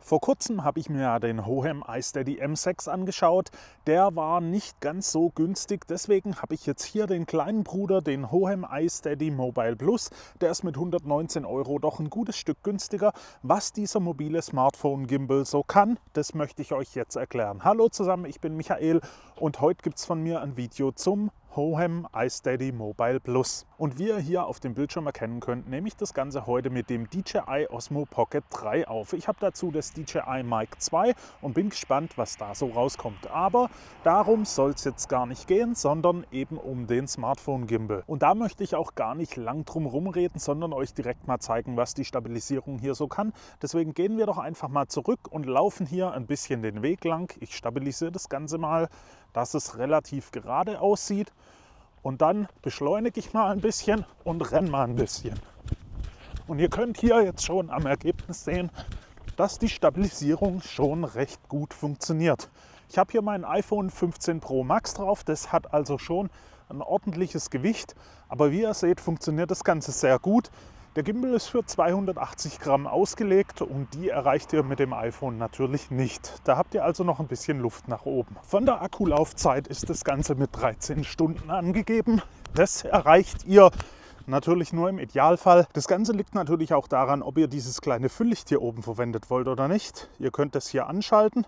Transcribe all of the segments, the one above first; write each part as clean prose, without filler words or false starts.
Vor kurzem habe ich mir ja den Hohem iSteady M6 angeschaut. Der war nicht ganz so günstig, deswegen habe ich jetzt hier den kleinen Bruder, den Hohem iSteady Mobile Plus. Der ist mit 119 € doch ein gutes Stück günstiger. Was dieser mobile Smartphone-Gimbal so kann, das möchte ich euch jetzt erklären. Hallo zusammen, ich bin Michael und heute gibt es von mir ein Video zum Hohem iSteady Mobile Plus. Und wie ihr hier auf dem Bildschirm erkennen könnt, nehme ich das Ganze heute mit dem DJI Osmo Pocket 3 auf. Ich habe dazu das DJI Mic 2 und bin gespannt, was da so rauskommt. Aber darum soll es jetzt gar nicht gehen, sondern eben um den Smartphone Gimbal. Und da möchte ich auch gar nicht lang drum rumreden, sondern euch direkt mal zeigen, was die Stabilisierung hier so kann. Deswegen gehen wir doch einfach mal zurück und laufen hier ein bisschen den Weg lang. Ich stabilisiere das Ganze mal, dass es relativ gerade aussieht. Und dann beschleunige ich mal ein bisschen und renne mal ein bisschen. Und ihr könnt hier jetzt schon am Ergebnis sehen, dass die Stabilisierung schon recht gut funktioniert. Ich habe hier mein iPhone 15 Pro Max drauf, das hat also schon ein ordentliches Gewicht. Aber wie ihr seht, funktioniert das Ganze sehr gut. Der Gimbal ist für 280 Gramm ausgelegt und die erreicht ihr mit dem iPhone natürlich nicht. Da habt ihr also noch ein bisschen Luft nach oben. Von der Akkulaufzeit ist das Ganze mit 13 Stunden angegeben. Das erreicht ihr natürlich nur im Idealfall. Das Ganze liegt natürlich auch daran, ob ihr dieses kleine Fülllicht hier oben verwendet wollt oder nicht. Ihr könnt das hier anschalten.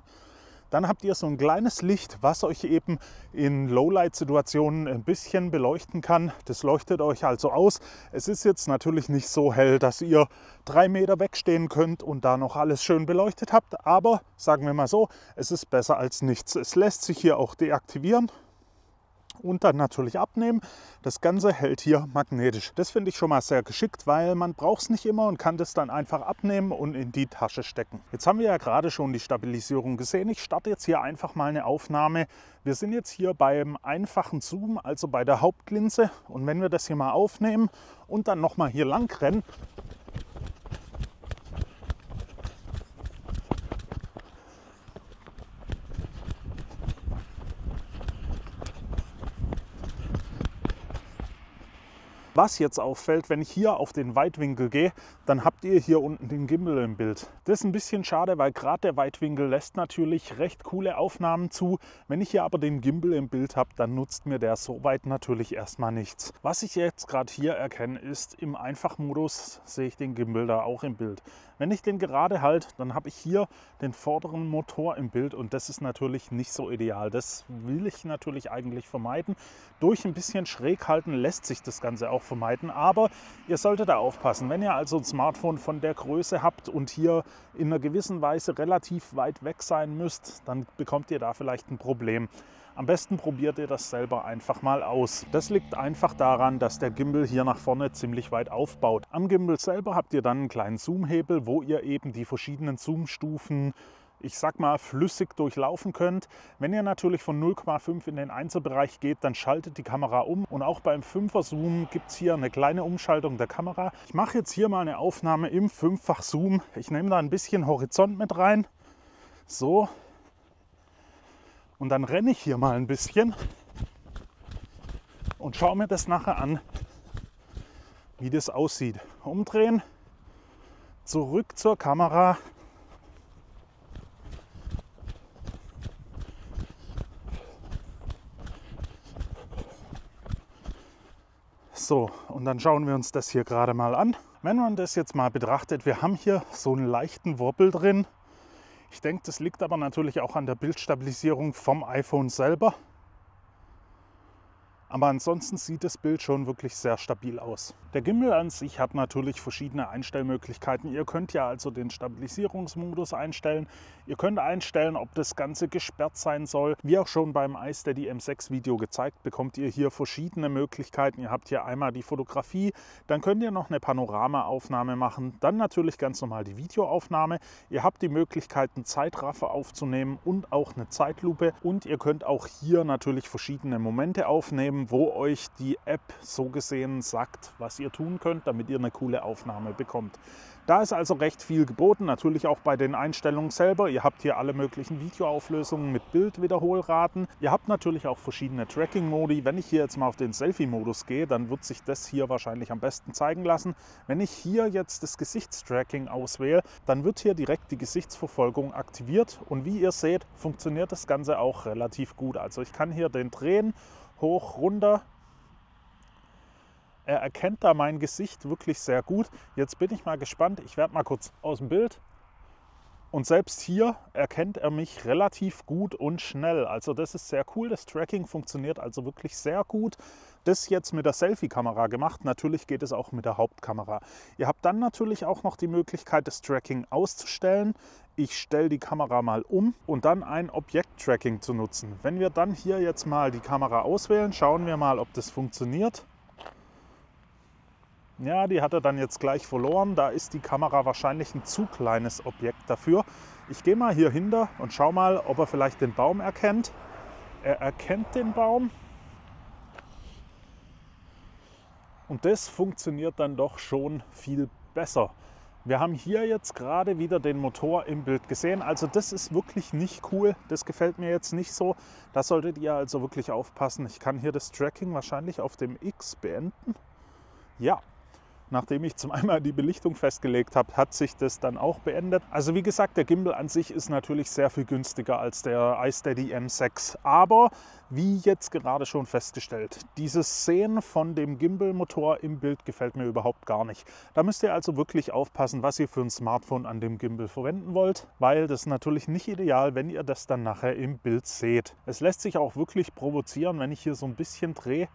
Dann habt ihr so ein kleines Licht, was euch eben in Lowlight-Situationen ein bisschen beleuchten kann. Das leuchtet euch also aus. Es ist jetzt natürlich nicht so hell, dass ihr 3 Meter wegstehen könnt und da noch alles schön beleuchtet habt. Aber sagen wir mal so, es ist besser als nichts. Es lässt sich hier auch deaktivieren und dann natürlich abnehmen. Das Ganze hält hier magnetisch. Das finde ich schon mal sehr geschickt, weil man braucht es nicht immer und kann das dann einfach abnehmen und in die Tasche stecken. Jetzt haben wir ja gerade schon die Stabilisierung gesehen. Ich starte jetzt hier einfach mal eine Aufnahme. Wir sind jetzt hier beim einfachen Zoom, also bei der Hauptlinse. Und wenn wir das hier mal aufnehmen und dann nochmal hier lang rennen, was jetzt auffällt, wenn ich hier auf den Weitwinkel gehe, dann habt ihr hier unten den Gimbal im Bild. Das ist ein bisschen schade, weil gerade der Weitwinkel lässt natürlich recht coole Aufnahmen zu. Wenn ich hier aber den Gimbal im Bild habe, dann nutzt mir der soweit natürlich erstmal nichts. Was ich jetzt gerade hier erkenne, ist, im Einfachmodus sehe ich den Gimbal da auch im Bild. Wenn ich den gerade halte, dann habe ich hier den vorderen Motor im Bild und das ist natürlich nicht so ideal. Das will ich natürlich eigentlich vermeiden. Durch ein bisschen schräg halten lässt sich das Ganze auch vermeiden, aber ihr solltet da aufpassen. Wenn ihr also ein Smartphone von der Größe habt und hier in einer gewissen Weise relativ weit weg sein müsst, dann bekommt ihr da vielleicht ein Problem. Am besten probiert ihr das selber einfach mal aus. Das liegt einfach daran, dass der Gimbal hier nach vorne ziemlich weit aufbaut. Am Gimbal selber habt ihr dann einen kleinen Zoomhebel, wo ihr eben die verschiedenen Zoomstufen, ich sag mal, flüssig durchlaufen könnt. Wenn ihr natürlich von 0,5 in den 1er Bereich geht, dann schaltet die Kamera um. Und auch beim 5er Zoom gibt es hier eine kleine Umschaltung der Kamera. Ich mache jetzt hier mal eine Aufnahme im 5-fach Zoom. Ich nehme da ein bisschen Horizont mit rein. So. Und dann renne ich hier mal ein bisschen und schaue mir das nachher an, wie das aussieht. Umdrehen, zurück zur Kamera. So, und dann schauen wir uns das hier gerade mal an. Wenn man das jetzt mal betrachtet, wir haben hier so einen leichten Wobbel drin. Ich denke, das liegt aber natürlich auch an der Bildstabilisierung vom iPhone selber. Aber ansonsten sieht das Bild schon wirklich sehr stabil aus. Der Gimbal an sich hat natürlich verschiedene Einstellmöglichkeiten. Ihr könnt ja also den Stabilisierungsmodus einstellen. Ihr könnt einstellen, ob das Ganze gesperrt sein soll. Wie auch schon beim iSteady M6 Video gezeigt, bekommt ihr hier verschiedene Möglichkeiten. Ihr habt hier einmal die Fotografie, dann könnt ihr noch eine Panoramaaufnahme machen, dann natürlich ganz normal die Videoaufnahme. Ihr habt die Möglichkeit, einen Zeitraffer aufzunehmen und auch eine Zeitlupe. Und ihr könnt auch hier natürlich verschiedene Momente aufnehmen, wo euch die App so gesehen sagt, was ihr tun könnt, damit ihr eine coole Aufnahme bekommt. Da ist also recht viel geboten, natürlich auch bei den Einstellungen selber. Ihr habt hier alle möglichen Videoauflösungen mit Bildwiederholraten. Ihr habt natürlich auch verschiedene Tracking-Modi. Wenn ich hier jetzt mal auf den Selfie-Modus gehe, dann wird sich das hier wahrscheinlich am besten zeigen lassen. Wenn ich hier jetzt das Gesichtstracking auswähle, dann wird hier direkt die Gesichtsverfolgung aktiviert. Und wie ihr seht, funktioniert das Ganze auch relativ gut. Also ich kann hier den drehen, hoch, runter. Er erkennt da mein Gesicht wirklich sehr gut. Jetzt bin ich mal gespannt. Ich werde mal kurz aus dem Bild. Und selbst hier erkennt er mich relativ gut und schnell. Also das ist sehr cool. Das Tracking funktioniert also wirklich sehr gut. Das jetzt mit der Selfie-Kamera gemacht. Natürlich geht es auch mit der Hauptkamera. Ihr habt dann natürlich auch noch die Möglichkeit, das Tracking auszustellen. Ich stelle die Kamera mal um und dann ein Objekt-Tracking zu nutzen. Wenn wir dann hier jetzt mal die Kamera auswählen, schauen wir mal, ob das funktioniert. Ja, die hat er dann jetzt gleich verloren. Da ist die Kamera wahrscheinlich ein zu kleines Objekt dafür. Ich gehe mal hier hinter und schaue mal, ob er vielleicht den Baum erkennt. Er erkennt den Baum. Und das funktioniert dann doch schon viel besser. Wir haben hier jetzt gerade wieder den Motor im Bild gesehen. Also das ist wirklich nicht cool. Das gefällt mir jetzt nicht so. Da solltet ihr also wirklich aufpassen. Ich kann hier das Tracking wahrscheinlich auf dem X beenden. Ja. Nachdem ich zum einmal die Belichtung festgelegt habe, hat sich das dann auch beendet. Also wie gesagt, der Gimbal an sich ist natürlich sehr viel günstiger als der iSteady M6. Aber wie jetzt gerade schon festgestellt, dieses Sehen von dem Gimbal-Motor im Bild gefällt mir überhaupt gar nicht. Da müsst ihr also wirklich aufpassen, was ihr für ein Smartphone an dem Gimbal verwenden wollt, weil das ist natürlich nicht ideal, wenn ihr das dann nachher im Bild seht. Es lässt sich auch wirklich provozieren, wenn ich hier so ein bisschen drehe.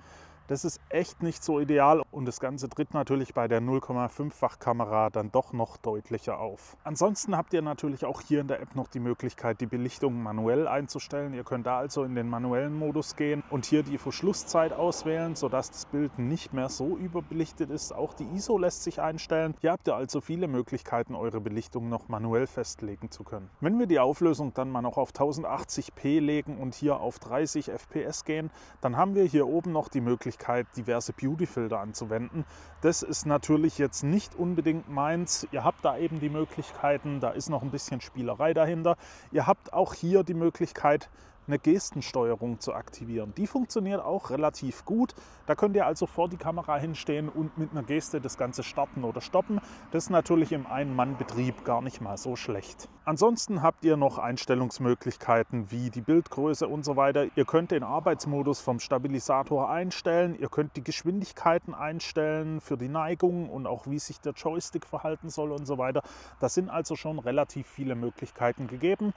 Das ist echt nicht so ideal und das Ganze tritt natürlich bei der 0,5-fach Kamera dann doch noch deutlicher auf. Ansonsten habt ihr natürlich auch hier in der App noch die Möglichkeit, die Belichtung manuell einzustellen. Ihr könnt da also in den manuellen Modus gehen und hier die Verschlusszeit auswählen, sodass das Bild nicht mehr so überbelichtet ist. Auch die ISO lässt sich einstellen. Hier habt ihr also viele Möglichkeiten, eure Belichtung noch manuell festlegen zu können. Wenn wir die Auflösung dann mal noch auf 1080p legen und hier auf 30 FPS gehen, dann haben wir hier oben noch die Möglichkeit, diverse Beauty-Filter anzuwenden. Das ist natürlich jetzt nicht unbedingt meins. Ihr habt da eben die Möglichkeiten, da ist noch ein bisschen Spielerei dahinter. Ihr habt auch hier die Möglichkeit, eine Gestensteuerung zu aktivieren. Die funktioniert auch relativ gut. Da könnt ihr also vor die Kamera hinstehen und mit einer Geste das Ganze starten oder stoppen. Das ist natürlich im Ein-Mann-Betrieb gar nicht mal so schlecht. Ansonsten habt ihr noch Einstellungsmöglichkeiten wie die Bildgröße und so weiter. Ihr könnt den Arbeitsmodus vom Stabilisator einstellen. Ihr könnt die Geschwindigkeiten einstellen für die Neigung und auch wie sich der Joystick verhalten soll und so weiter. Da sind also schon relativ viele Möglichkeiten gegeben.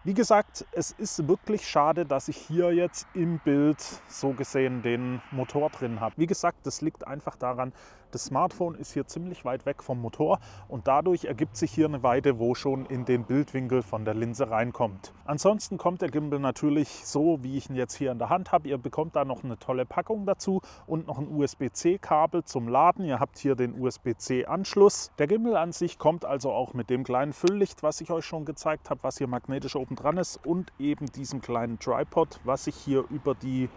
Wie gesagt, es ist wirklich schade, dass ich hier jetzt im Bild so gesehen den Motor drin habe. Wie gesagt, das liegt einfach daran, das Smartphone ist hier ziemlich weit weg vom Motor und dadurch ergibt sich hier eine Weite, wo schon in den Bildwinkel von der Linse reinkommt. Ansonsten kommt der Gimbal natürlich so, wie ich ihn jetzt hier in der Hand habe. Ihr bekommt da noch eine tolle Packung dazu und noch ein USB-C-Kabel zum Laden. Ihr habt hier den USB-C-Anschluss. Der Gimbal an sich kommt also auch mit dem kleinen Fülllicht, was ich euch schon gezeigt habe, was hier magnetisch oben dran ist und eben diesem kleinen Tripod, was sich hier über die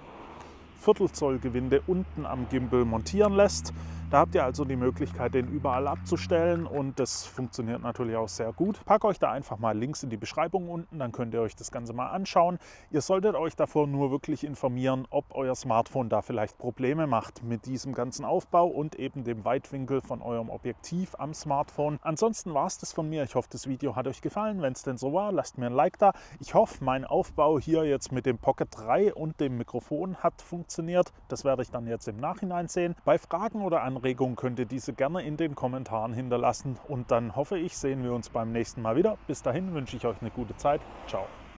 Viertelzoll-Gewinde unten am Gimbal montieren lässt. Da habt ihr also die Möglichkeit, den überall abzustellen und das funktioniert natürlich auch sehr gut. Packt euch da einfach mal Links in die Beschreibung unten, dann könnt ihr euch das Ganze mal anschauen. Ihr solltet euch davor nur wirklich informieren, ob euer Smartphone da vielleicht Probleme macht mit diesem ganzen Aufbau und eben dem Weitwinkel von eurem Objektiv am Smartphone. Ansonsten war es das von mir. Ich hoffe, das Video hat euch gefallen. Wenn es denn so war, lasst mir ein Like da. Ich hoffe, mein Aufbau hier jetzt mit dem Pocket 3 und dem Mikrofon hat funktioniert. Das werde ich dann jetzt im Nachhinein sehen. Bei Fragen oder Anregungen könnt ihr diese gerne in den Kommentaren hinterlassen und dann hoffe ich, sehen wir uns beim nächsten Mal wieder. Bis dahin wünsche ich euch eine gute Zeit. Ciao.